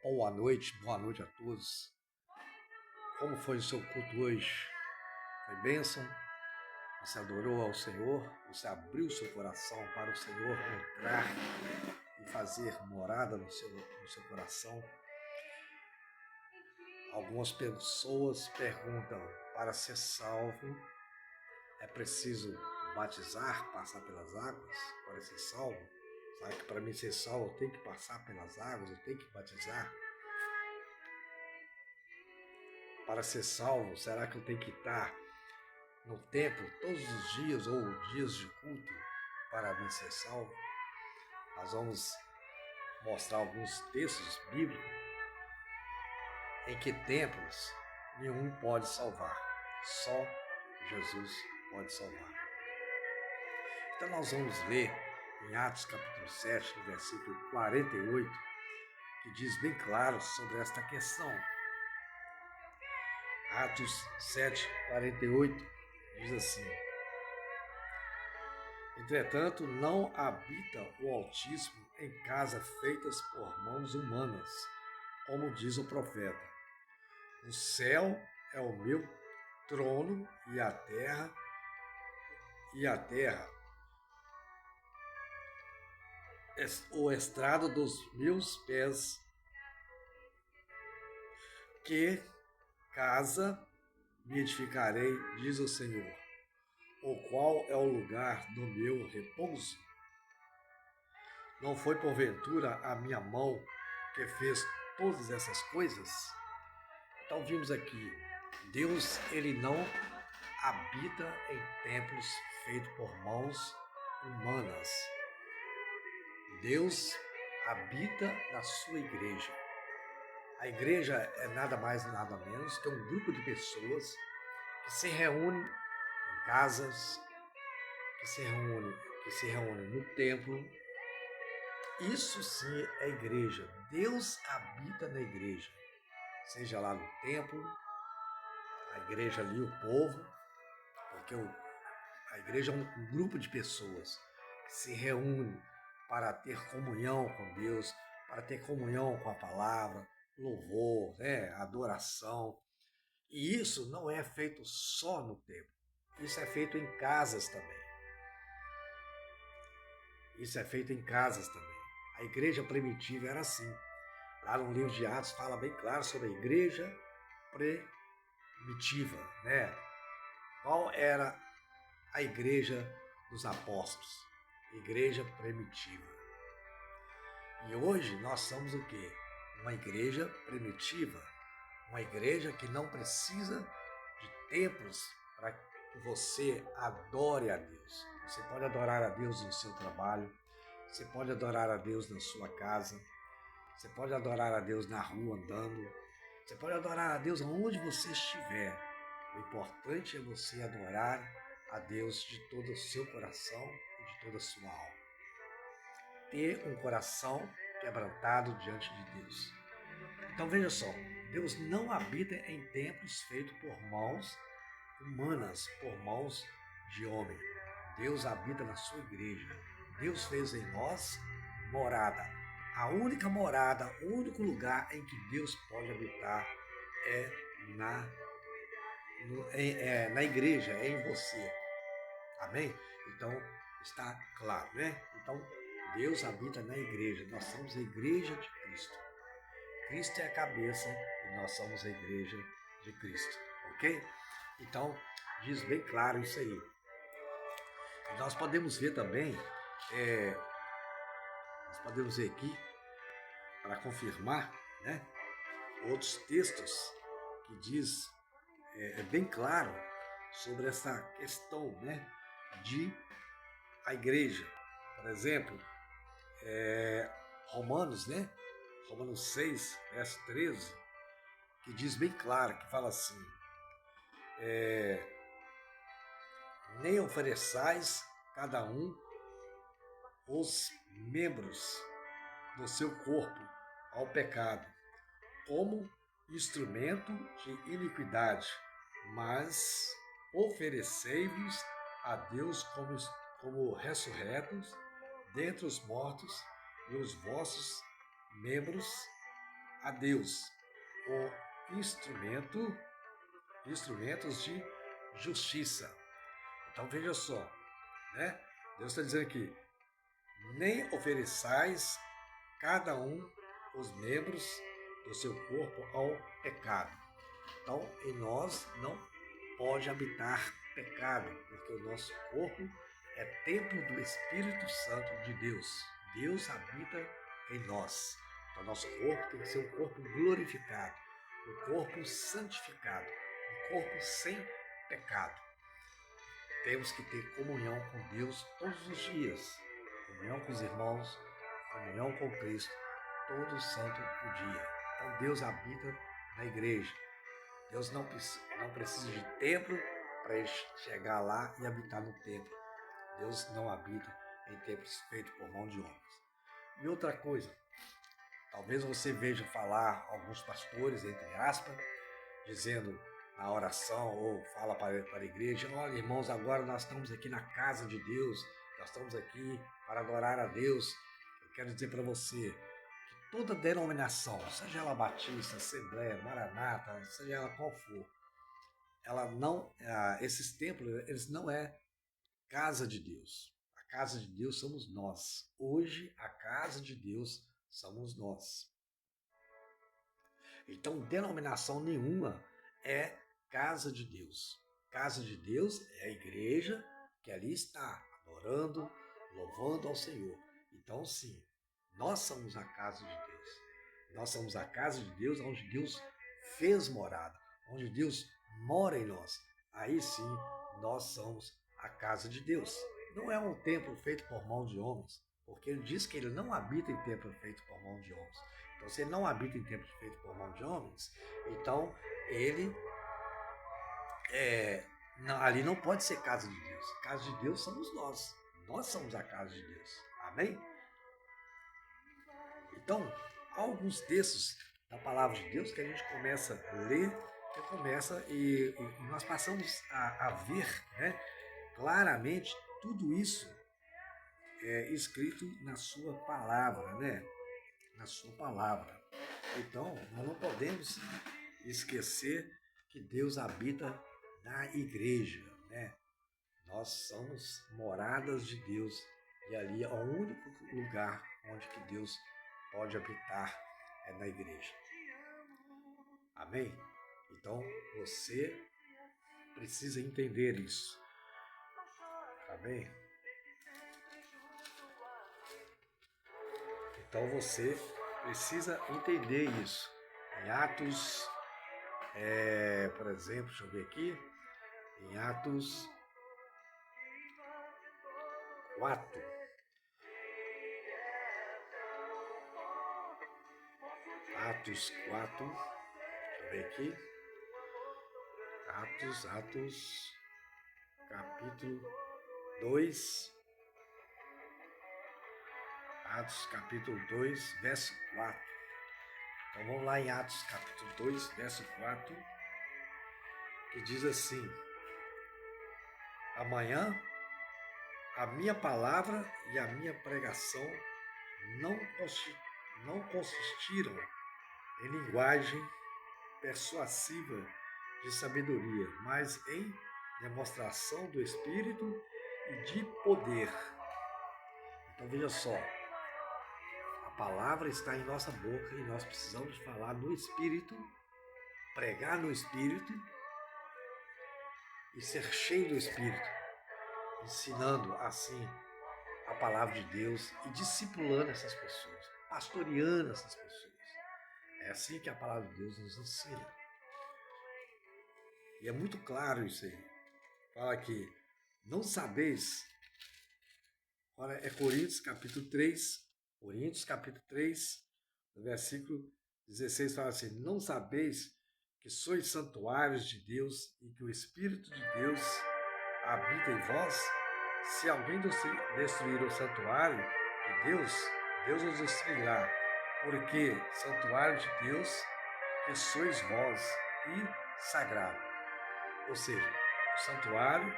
Boa noite a todos. Como foi o seu culto hoje? Foi bênção? Você adorou ao Senhor? Você abriu seu coração para o Senhor entrar e fazer morada no seu coração? Algumas pessoas perguntam, para ser salvo, é preciso batizar, passar pelas águas para ser salvo? Será que para mim ser salvo eu tenho que passar pelas águas, eu tenho que batizar? Para ser salvo, será que eu tenho que estar no templo todos os dias ou dias de culto para mim ser salvo? Nós vamos mostrar alguns textos bíblicos em que templos nenhum pode salvar, só Jesus pode salvar. Então nós vamos ler em Atos capítulo 7, no versículo 48, que diz bem claro sobre esta questão. Atos 7, 48 diz assim: Entretanto, não habita o Altíssimo em casas feitas por mãos humanas, como diz o profeta. O céu é o meu trono e a terra o estrado dos meus pés. Que casa me edificarei, diz o Senhor, o qual é o lugar do meu repouso? Não foi porventura a minha mão que fez todas essas coisas? Então vimos aqui, Deus ele não habita em templos feitos por mãos humanas. Deus habita na sua igreja. A igreja é nada mais nada menos que um grupo de pessoas que se reúne em casas, que se reúne no templo. Isso sim é igreja. Deus habita na igreja. Seja lá no templo, a igreja ali, o povo, porque a igreja é um grupo de pessoas que se reúne para ter comunhão com Deus, para ter comunhão com a palavra, louvor, adoração. E isso não é feito só no templo, isso é feito em casas também. Isso é feito em casas também. A igreja primitiva era assim. Lá no livro de Atos fala bem claro sobre a igreja primitiva, né? Qual era a igreja dos apóstolos? Igreja primitiva. E hoje nós somos o quê? Uma igreja primitiva. Uma igreja que não precisa de templos para que você adore a Deus. Você pode adorar a Deus no seu trabalho, você pode adorar a Deus na sua casa, você pode adorar a Deus na rua andando, você pode adorar a Deus onde você estiver. O importante é você adorar a Deus de todo o seu coração e de toda a sua alma. Ter um coração quebrantado diante de Deus. Então veja só, Deus não habita em templos feitos por mãos humanas, por mãos de homem. Deus habita na sua igreja. Deus fez em nós morada. A única morada, o único lugar em que Deus pode habitar é na igreja, é em você. Amém? Então, está claro, né? Então, Deus habita na igreja. Nós somos a igreja de Cristo. Cristo é a cabeça e nós somos a igreja de Cristo, ok? Então, diz bem claro isso aí. E nós podemos ver também, nós podemos ver aqui, para confirmar, né, outros textos que diz bem claro sobre essa questão, né, de a igreja. Por exemplo, Romanos 6, verso 13, que diz bem claro, que fala assim, nem ofereçais cada um os membros do seu corpo ao pecado, como instrumento de iniquidade, mas oferecei-vos a Deus como ressurretos dentre os mortos, e os vossos membros a Deus com instrumentos de justiça. Então veja só, né? Deus está dizendo aqui, nem ofereçais cada um os membros do seu corpo ao pecado. Então, em nós não pode habitar pecado, porque o nosso corpo é templo do Espírito Santo de Deus. Deus habita em nós. Então, nosso corpo tem que ser um corpo glorificado, um corpo santificado, um corpo sem pecado. Temos que ter comunhão com Deus todos os dias, comunhão com os irmãos, comunhão com Cristo, todo santo o dia. Então Deus habita na igreja. Deus não precisa de templo para ele chegar lá e habitar no templo. Deus não habita em templos feitos por mão de homens. E outra coisa, talvez você veja falar alguns pastores, entre aspas, dizendo na oração ou fala para a igreja, olha irmãos, agora nós estamos aqui na casa de Deus, nós estamos aqui para adorar a Deus. Eu quero dizer para você que toda denominação, seja ela batista, assembleia, maranata, seja ela qual for, ela não, esses templos, eles não é casa de Deus. A casa de Deus somos nós. Hoje a casa de Deus somos nós. Então denominação nenhuma é casa de Deus. Casa de Deus é a igreja que ali está adorando, louvando ao Senhor. Então sim, nós somos a casa de Deus. Nós somos a casa de Deus onde Deus fez morada, onde Deus mora em nós. Aí sim, nós somos a casa de Deus. Não é um templo feito por mão de homens, porque ele diz que ele não habita em templo feito por mão de homens. Então, se ele não habita em templo feito por mão de homens, então ele ali não pode ser casa de Deus. Casa de Deus somos nós. Nós somos a casa de Deus. Amém? Então, há alguns textos da palavra de Deus que a gente começa a ler, e nós passamos a ver, né, claramente tudo isso é escrito na sua palavra, né? Na sua palavra. Então, nós não podemos esquecer que Deus habita na igreja, né? Nós somos moradas de Deus e ali é o único lugar onde que Deus pode habitar é na igreja. Amém? Então, você precisa entender isso. Amém? Então, você precisa entender isso. Em Atos, por exemplo, deixa eu ver aqui, em Atos 4. Atos 4, deixa eu ver aqui. Atos, capítulo 2. Atos, capítulo 2, verso 4. Então vamos lá em Atos, capítulo 2, verso 4, que diz assim: amanhã a minha palavra e a minha pregação não consistiram em linguagem persuasiva de sabedoria, mas em demonstração do Espírito e de poder. Então veja só, a palavra está em nossa boca e nós precisamos falar no Espírito, pregar no Espírito e ser cheio do Espírito, ensinando assim a palavra de Deus e discipulando essas pessoas, pastoreando essas pessoas. É assim que a palavra de Deus nos ensina. E é muito claro isso aí. Fala aqui, não sabeis, olha, é Coríntios capítulo 3, no versículo 16 fala assim, não sabeis que sois santuários de Deus e que o Espírito de Deus habita em vós? Se alguém destruir o santuário de Deus, Deus os destruirá, porque santuário de Deus que sois vós e sagrado. Ou seja, o santuário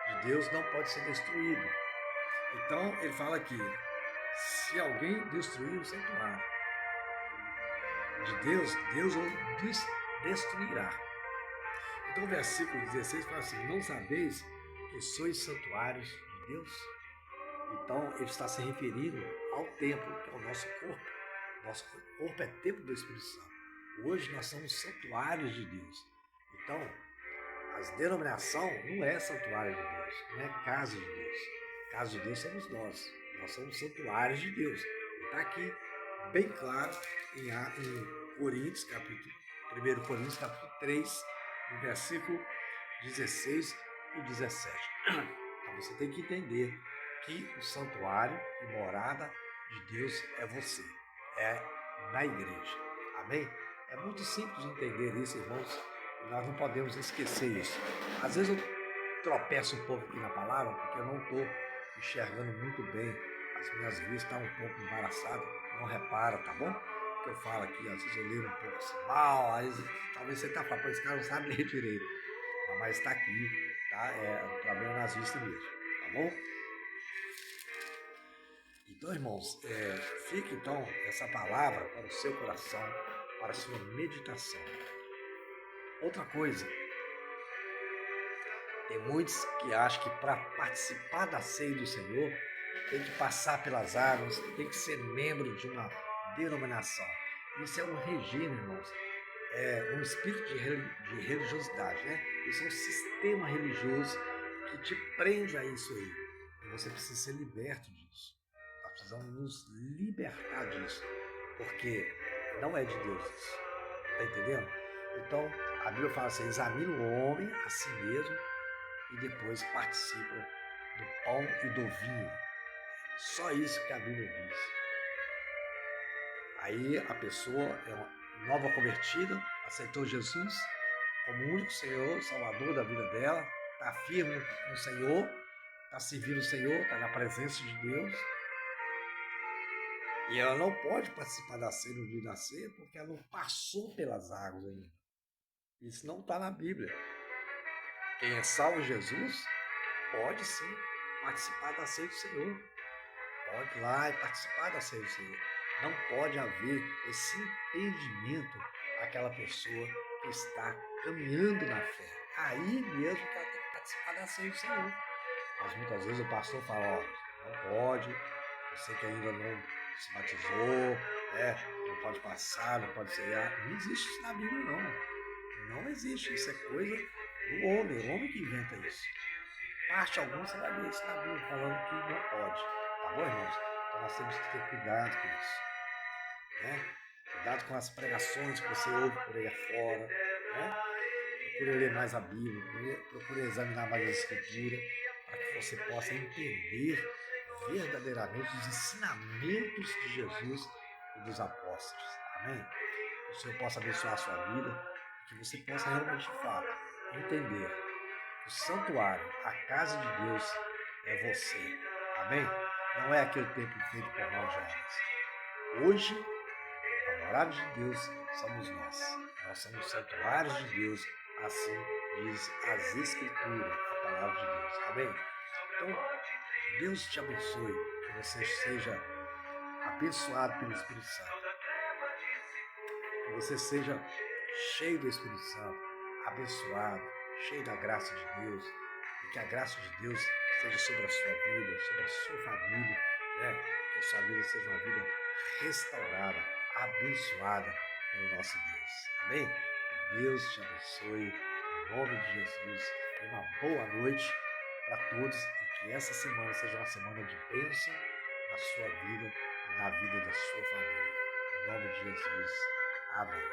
de Deus não pode ser destruído. Então ele fala aqui, se alguém destruir o santuário, de Deus, Deus os destruirá. Então o versículo 16 fala assim: não sabeis que sois santuários de Deus? Então ele está se referindo ao templo, que é o nosso corpo. Nosso corpo é templo do Espírito Santo. Hoje nós somos santuários de Deus. Então, a denominação não é santuário de Deus, não é casa de Deus. Casa de Deus somos nós. Nós somos santuários de Deus. Está aqui bem claro em Coríntios, capítulo 1 Coríntios, capítulo 3, no versículo 16 e 17. Então você tem que entender que o santuário e morada de Deus é você, é na igreja. Amém? É muito simples de entender isso, irmãos, e nós não podemos esquecer isso. Às vezes eu tropeço um pouco aqui na palavra, porque eu não estou enxergando muito bem, as minhas vistas estão um pouco embaraçadas, não repara, tá bom? O que eu falo aqui, às vezes eu leio um pouco assim mal, aí talvez você está falando, esse cara não sabe ler direito, mas está aqui, tá? É um problema nas vistas mesmo, tá bom? Então, irmãos, fique então essa palavra para o seu coração, para a sua meditação. Outra coisa, tem muitos que acham que para participar da ceia do Senhor tem que passar pelas águas, tem que ser membro de uma denominação. Isso é um regime, irmãos, é um espírito de religiosidade, né? Isso é um sistema religioso que te prende a isso aí. E você precisa ser liberto disso. Nós precisamos nos libertar disso, porque não é de Deus isso. Está entendendo? Então, a Bíblia fala assim: examina o homem a si mesmo e depois participa do pão e do vinho. Só isso que a Bíblia diz. Aí a pessoa é uma nova convertida, aceitou Jesus como o único Senhor, Salvador da vida dela, está firme no Senhor, está servindo o Senhor, está na presença de Deus. E ela não pode participar da ceia no dia da ceia porque ela não passou pelas águas ainda. Isso não está na Bíblia. Quem é salvo em Jesus pode sim participar da ceia do Senhor. Pode ir lá e participar da ceia do Senhor. Não pode haver esse impedimento àquela pessoa que está caminhando na fé. Aí mesmo que ela tem que participar da ceia do Senhor. Mas muitas vezes o pastor fala: ó, não pode, você que ainda não se batizou, né? Não pode passar, não pode ceiar. Não existe isso na Bíblia, não. Não existe. Isso é coisa do homem. É o homem que inventa isso. Parte alguma você vai ver isso na Bíblia, falando que não pode. Tá bom, irmãos? Então nós temos que ter cuidado com isso. Né? Cuidado com as pregações que você ouve por aí afora. Né? Procure ler mais a Bíblia, procure examinar mais a Escritura, para que você possa entender verdadeiramente os ensinamentos de Jesus e dos apóstolos. Amém? Que o Senhor possa abençoar a sua vida, que você possa realmente, de fato, entender que o santuário, a casa de Deus, é você. Amém? Não é aquele templo feito por mãos de homens. Hoje, a morada de Deus somos nós. Nós somos santuários de Deus, assim diz as Escrituras, a palavra de Deus. Amém? Então, Deus te abençoe, que você seja abençoado pelo Espírito Santo. Que você seja cheio do Espírito Santo, abençoado, cheio da graça de Deus, e que a graça de Deus seja sobre a sua vida, sobre a sua família, né? Que a sua vida seja uma vida restaurada, abençoada pelo nosso Deus. Amém? Que Deus te abençoe, em nome de Jesus, e uma boa noite para todos, e que essa semana seja uma semana de bênção na sua vida e na vida da sua família. Em nome de Jesus. Amém.